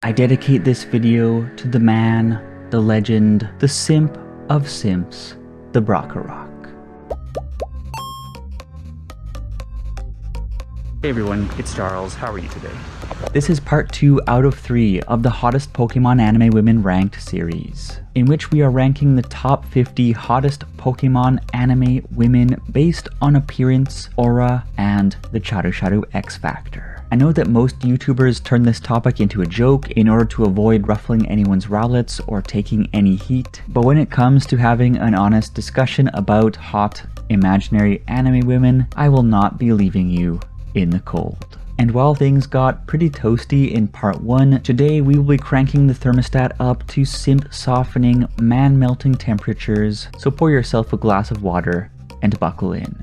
I dedicate this video to the man, the legend, the simp of simps, the Brockorock. Hey everyone, it's Charles. How are you today? This is part 2 out of 3 of the hottest Pokemon anime women ranked series, in which we are ranking the top 50 hottest Pokemon anime women based on appearance, aura, and the Charu X Factor. I know that most YouTubers turn this topic into a joke in order to avoid ruffling anyone's rowlets or taking any heat, but when it comes to having an honest discussion about hot, imaginary anime women, I will not be leaving you in the cold. And while things got pretty toasty in part 1, today we will be cranking the thermostat up to simp softening, man melting temperatures, so pour yourself a glass of water and buckle in.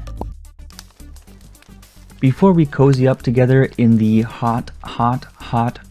Before we cozy up together in the hot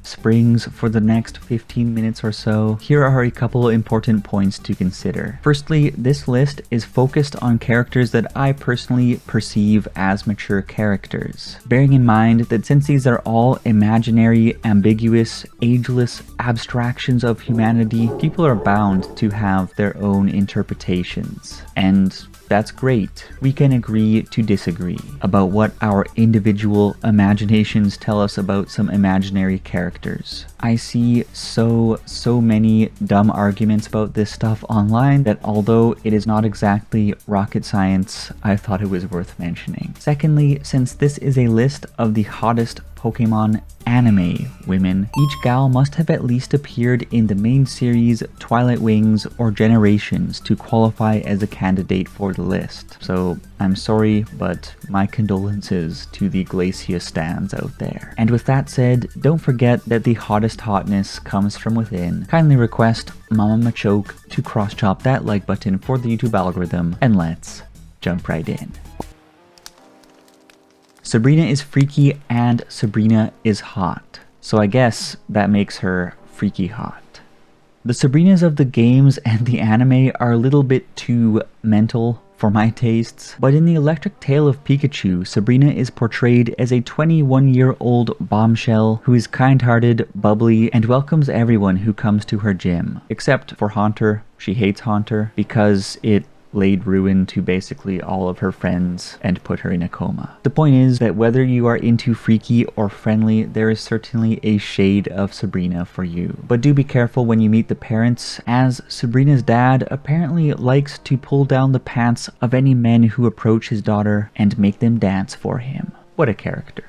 springs for the next 15 minutes or so, here are a couple important points to consider. Firstly, this list is focused on characters that I personally perceive as mature characters, bearing in mind that since these are all imaginary, ambiguous, ageless abstractions of humanity, people are bound to have their own interpretations. And that's great. We can agree to disagree about what our individual imaginations tell us about some imaginary characters. I see so many dumb arguments about this stuff online that although it is not exactly rocket science, I thought it was worth mentioning. Secondly, since this is a list of the hottest Pokemon anime women, each gal must have at least appeared in the main series, Twilight Wings, or Generations to qualify as a candidate for the list. So I'm sorry, but my condolences to the Glacia stans out there. And with that said, don't forget that the hottest hotness comes from within. Kindly request Mama Machoke to cross-chop that like button for the YouTube algorithm, and let's jump right in. Sabrina is freaky and Sabrina is hot, so I guess that makes her freaky hot. The Sabrinas of the games and the anime are a little bit too mental for my tastes, but in the Electric Tale of Pikachu, Sabrina is portrayed as a 21-year-old bombshell who is kind-hearted, bubbly, and welcomes everyone who comes to her gym. Except for Haunter. She hates Haunter because it laid ruin to basically all of her friends and put her in a coma. The point is that whether you are into freaky or friendly, there is certainly a shade of Sabrina for you. But do be careful when you meet the parents, as Sabrina's dad apparently likes to pull down the pants of any men who approach his daughter and make them dance for him. What a character.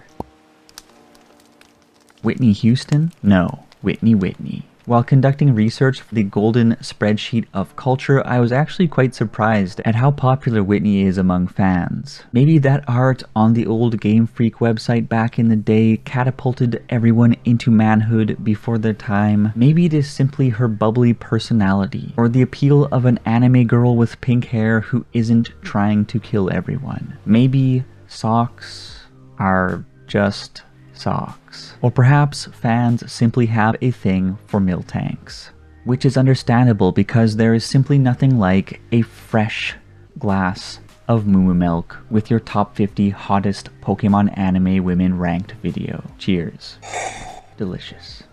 Whitney Houston? No, Whitney. While conducting research for the golden spreadsheet of culture, I was actually quite surprised at how popular Whitney is among fans. Maybe that art on the old Game Freak website back in the day catapulted everyone into manhood before their time. Maybe it is simply her bubbly personality, or the appeal of an anime girl with pink hair who isn't trying to kill everyone. Maybe socks are just socks. Or perhaps fans simply have a thing for Miltanks, which is understandable because there is simply nothing like a fresh glass of moo milk with your top 50 hottest Pokemon anime women ranked video. Cheers. Delicious.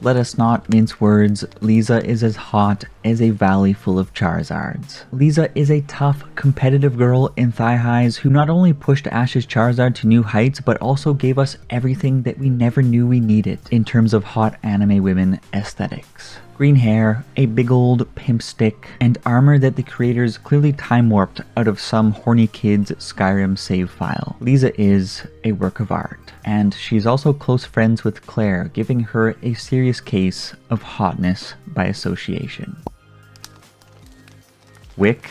Let us not mince words, Liza is as hot as a valley full of Charizards. Liza is a tough, competitive girl in thigh highs who not only pushed Ash's Charizard to new heights, but also gave us everything that we never knew we needed in terms of hot anime women aesthetics. Green hair, a big old pimp stick, and armor that the creators clearly time-warped out of some horny kid's Skyrim save file. Liza is a work of art, and she's also close friends with Claire, giving her a serious case of hotness by association. Wicke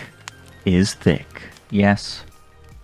is thick. Yes,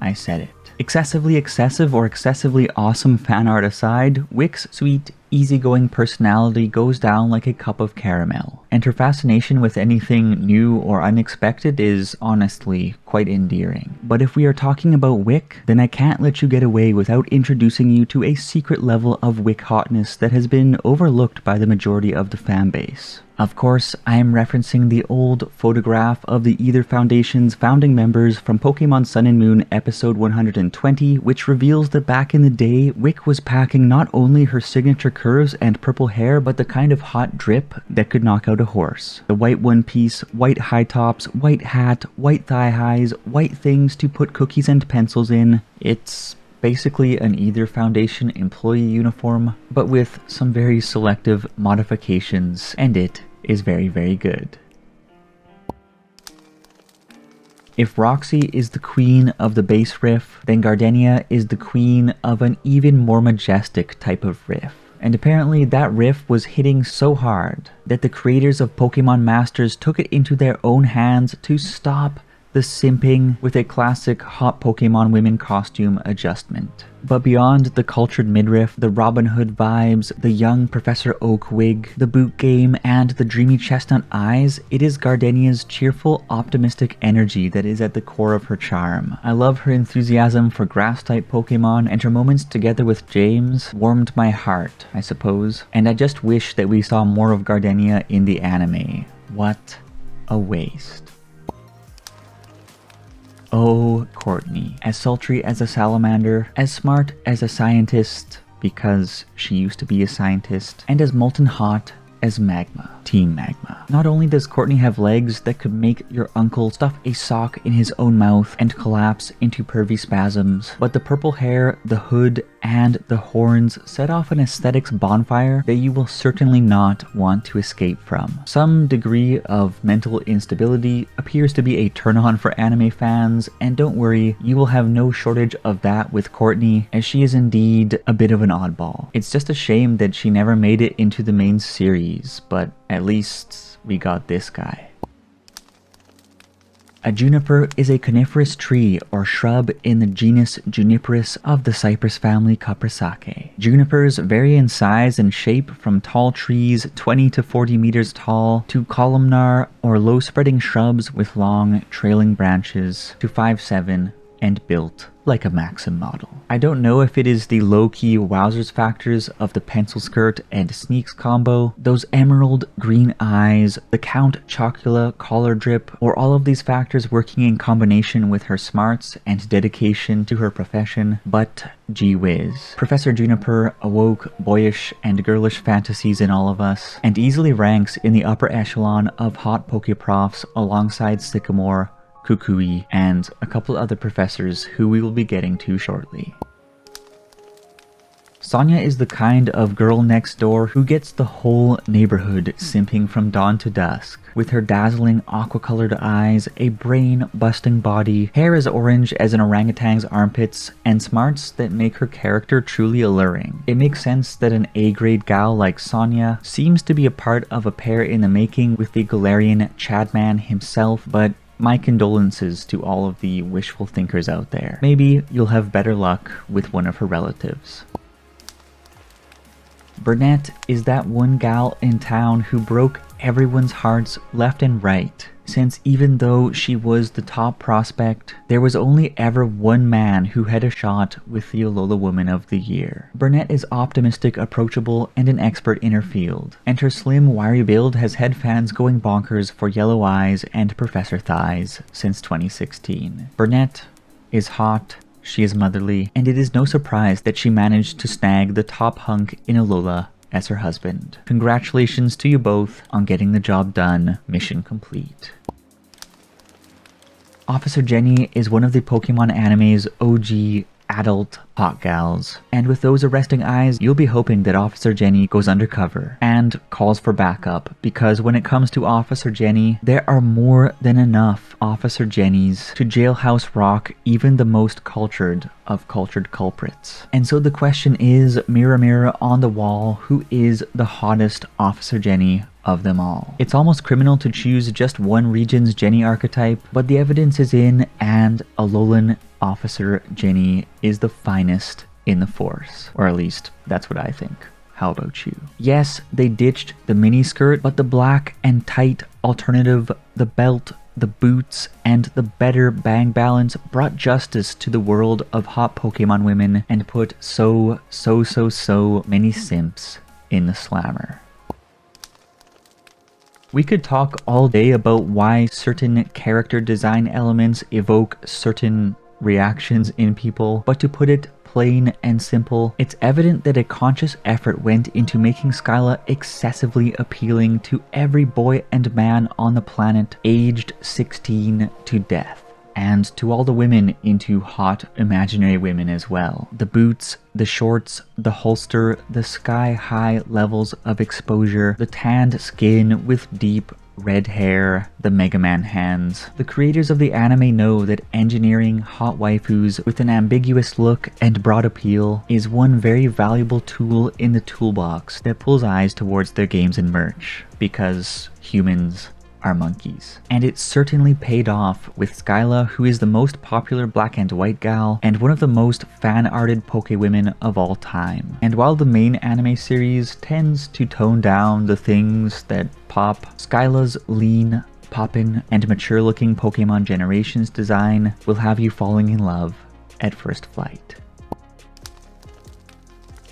I said it. Excessively excessive or excessively awesome fan art aside, Wicke's sweet, easygoing personality goes down like a cup of caramel, and her fascination with anything new or unexpected is honestly quite endearing. But if we are talking about Wicke, then I can't let you get away without introducing you to a secret level of Wicke hotness that has been overlooked by the majority of the fanbase. Of course, I am referencing the old photograph of the Ether Foundation's founding members from Pokemon Sun and Moon episode 120, which reveals that back in the day, Wicke was packing not only her signature curves and purple hair, but the kind of hot drip that could knock out a horse. The white one piece, white high tops, white hat, white thigh highs, white things to put cookies and pencils in. It's basically an Ether Foundation employee uniform, but with some very selective modifications, and it is very, very good. If Roxy is the queen of the bass riff, then Gardenia is the queen of an even more majestic type of riff. And apparently that riff was hitting so hard that the creators of Pokemon Masters took it into their own hands to stop the simping with a classic hot Pokemon women costume adjustment. But beyond the cultured midriff, the Robin Hood vibes, the young Professor Oak wig, the boot game, and the dreamy chestnut eyes, it is Gardenia's cheerful, optimistic energy that is at the core of her charm. I love her enthusiasm for grass-type Pokemon, and her moments together with James warmed my heart, I suppose. And I just wish that we saw more of Gardenia in the anime. What a waste. Oh, Courtney. As sultry as a salamander, as smart as a scientist, because she used to be a scientist, and as molten hot as magma. Team Magma. Not only does Courtney have legs that could make your uncle stuff a sock in his own mouth and collapse into pervy spasms, but the purple hair, the hood, and the horns set off an aesthetics bonfire that you will certainly not want to escape from. Some degree of mental instability appears to be a turn-on for anime fans, and don't worry, you will have no shortage of that with Courtney, as she is indeed a bit of an oddball. It's just a shame that she never made it into the main series, but at least we got this guy. A juniper is a coniferous tree or shrub in the genus Juniperus of the cypress family Cupressaceae. Junipers vary in size and shape from tall trees 20 to 40 meters tall to columnar or low-spreading shrubs with long, trailing branches to 5'7" and built like a Maxim model. I don't know if it is the low-key wowzers factors of the pencil skirt and sneaks combo, those emerald green eyes, the Count Chocula collar drip, or all of these factors working in combination with her smarts and dedication to her profession, but gee whiz. Professor Juniper awoke boyish and girlish fantasies in all of us, and easily ranks in the upper echelon of hot Pokeprofs alongside Sycamore, Kukui, and a couple other professors who we will be getting to shortly. Sonia is the kind of girl next door who gets the whole neighborhood simping from dawn to dusk. With her dazzling aqua-colored eyes, a brain-busting body, hair as orange as an orangutan's armpits, and smarts that make her character truly alluring. It makes sense that an A-grade gal like Sonia seems to be a part of a pair in the making with the Galarian Chadman himself, but my condolences to all of the wishful thinkers out there. Maybe you'll have better luck with one of her relatives. Burnet is that one gal in town who broke everyone's hearts left and right, since even though she was the top prospect, there was only ever one man who had a shot with the Alola Woman of the Year. Burnet is optimistic, approachable, and an expert in her field, and her slim, wiry build has had fans going bonkers for yellow eyes and Professor Thighs since 2016. Burnet is hot, she is motherly, and it is no surprise that she managed to snag the top hunk in Alola as her husband. Congratulations to you both on getting the job done. Mission complete. Officer Jenny is one of the Pokemon anime's OG adult hot gals, and with those arresting eyes, you'll be hoping that Officer Jenny goes undercover and calls for backup, because when it comes to Officer Jenny, there are more than enough Officer Jennys to jailhouse rock even the most cultured of cultured culprits. And so the question is, mirror mirror on the wall, who is the hottest Officer Jenny of them all? It's almost criminal to choose just one region's Jenny archetype, but the evidence is in, and Alolan Officer Jenny is the finest in the force. Or at least, that's what I think. How about you? Yes, they ditched the miniskirt, but the black and tight alternative, the belt, the boots, and the better bang balance brought justice to the world of hot Pokemon women and put so many simps in the slammer. We could talk all day about why certain character design elements evoke certain reactions in people, but to put it plain and simple, it's evident that a conscious effort went into making Skyla excessively appealing to every boy and man on the planet aged 16 to death. And to all the women into hot imaginary women as well. The boots, the shorts, the holster, the sky-high levels of exposure, the tanned skin with deep red hair, the Mega Man hands. The creators of the anime know that engineering hot waifus with an ambiguous look and broad appeal is one very valuable tool in the toolbox that pulls eyes towards their games and merch, because humans are monkeys. And it certainly paid off with Skyla, who is the most popular black and white gal and one of the most fan-arted Pokewomen of all time. And while the main anime series tends to tone down the things that pop, Skyla's lean, poppin', and mature-looking Pokemon Generations design will have you falling in love at first flight.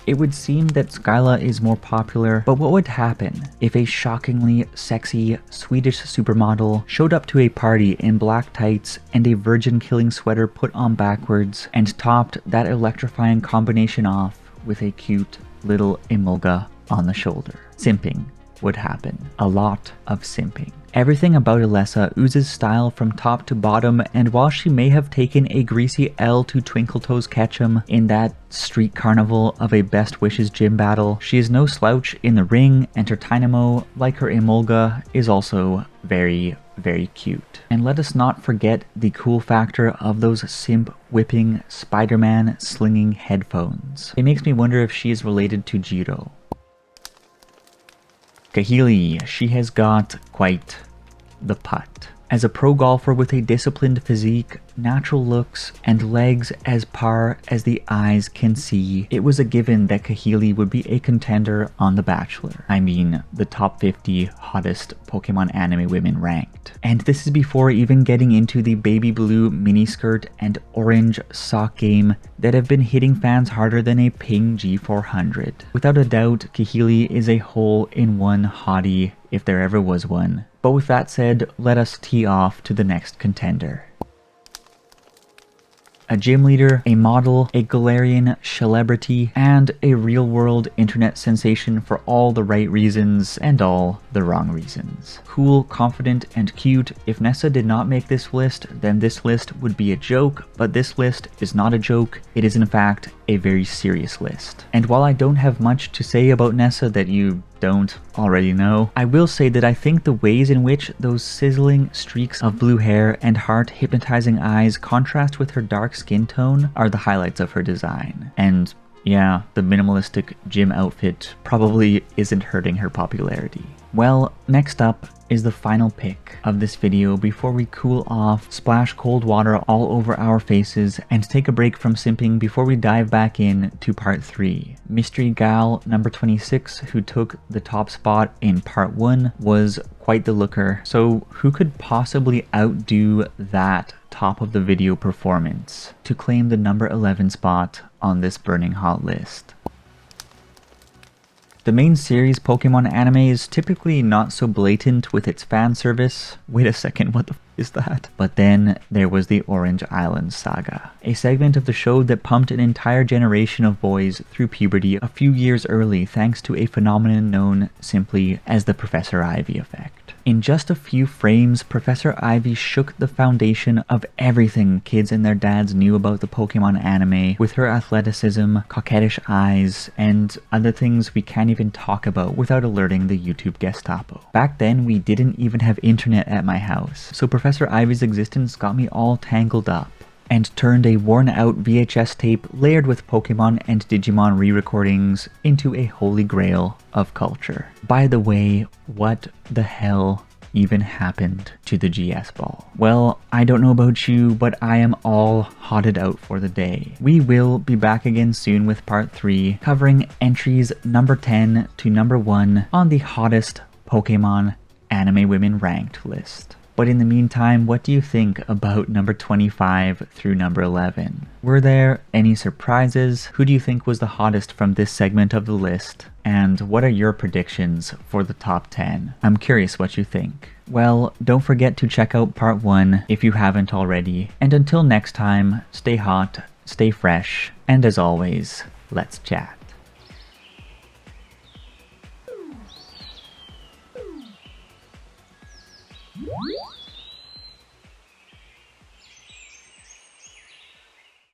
It would seem that Skyla is more popular, but what would happen if a shockingly sexy Swedish supermodel showed up to a party in black tights and a virgin-killing sweater put on backwards and topped that electrifying combination off with a cute little emolga on the shoulder? Simping would happen. A lot of simping. Everything about Elesa oozes style from top to bottom, and while she may have taken a greasy L to Twinkletoes Ketchum in that street carnival of a Best Wishes gym battle, she is no slouch in the ring, and her Tynamo, like her Emolga, is also very, very cute. And let us not forget the cool factor of those simp whipping Spider-Man slinging headphones. It makes me wonder if she is related to Jiro. Kahili, she has got quite the putt. As a pro golfer with a disciplined physique, natural looks, and legs as par as the eyes can see, it was a given that Kahili would be a contender on The Bachelor. I mean, the top 50 hottest Pokemon anime women ranked. And this is before even getting into the baby blue miniskirt and orange sock game that have been hitting fans harder than a Ping G400. Without a doubt, Kahili is a hole-in-one hottie if there ever was one. But with that said, let us tee off to the next contender. A gym leader, a model, a Galarian celebrity, and a real-world internet sensation for all the right reasons and all the wrong reasons. Cool, confident, and cute. If Nessa did not make this list, then this list would be a joke, but this list is not a joke. It is in fact a very serious list. And while I don't have much to say about Nessa that you don't already know, I will say that I think the ways in which those sizzling streaks of blue hair and heart hypnotizing eyes contrast with her dark skin tone are the highlights of her design. And yeah, the minimalistic gym outfit probably isn't hurting her popularity. Well, next up is the final pick of this video before we cool off, splash cold water all over our faces, and take a break from simping before we dive back in to part 3. Mystery Gal number 26, who took the top spot in part 1, was quite the looker, so who could possibly outdo that top of the video performance to claim the number 11 spot on this burning hot list? The main series Pokemon anime is typically not so blatant with its fan service. Wait a second, what the f is that? But then there was the Orange Island saga, a segment of the show that pumped an entire generation of boys through puberty a few years early thanks to a phenomenon known simply as the Professor Ivy effect. In just a few frames, Professor Ivy shook the foundation of everything kids and their dads knew about the Pokemon anime with her athleticism, coquettish eyes, and other things we can't even talk about without alerting the YouTube Gestapo. Back then, we didn't even have internet at my house, so Professor Ivy's existence got me all tangled up and turned a worn-out VHS tape layered with Pokemon and Digimon re-recordings into a holy grail of culture. By the way, what the hell even happened to the GS ball? Well, I don't know about you, but I am all hotted out for the day. We will be back again soon with part 3, covering entries number 10 to number 1 on the hottest Pokemon anime women ranked list. But in the meantime, what do you think about number 25 through number 11? Were there any surprises? Who do you think was the hottest from this segment of the list? And what are your predictions for the top 10? I'm curious what you think. Well, don't forget to check out part 1 if you haven't already. And until next time, stay hot, stay fresh, and as always, let's chat. What?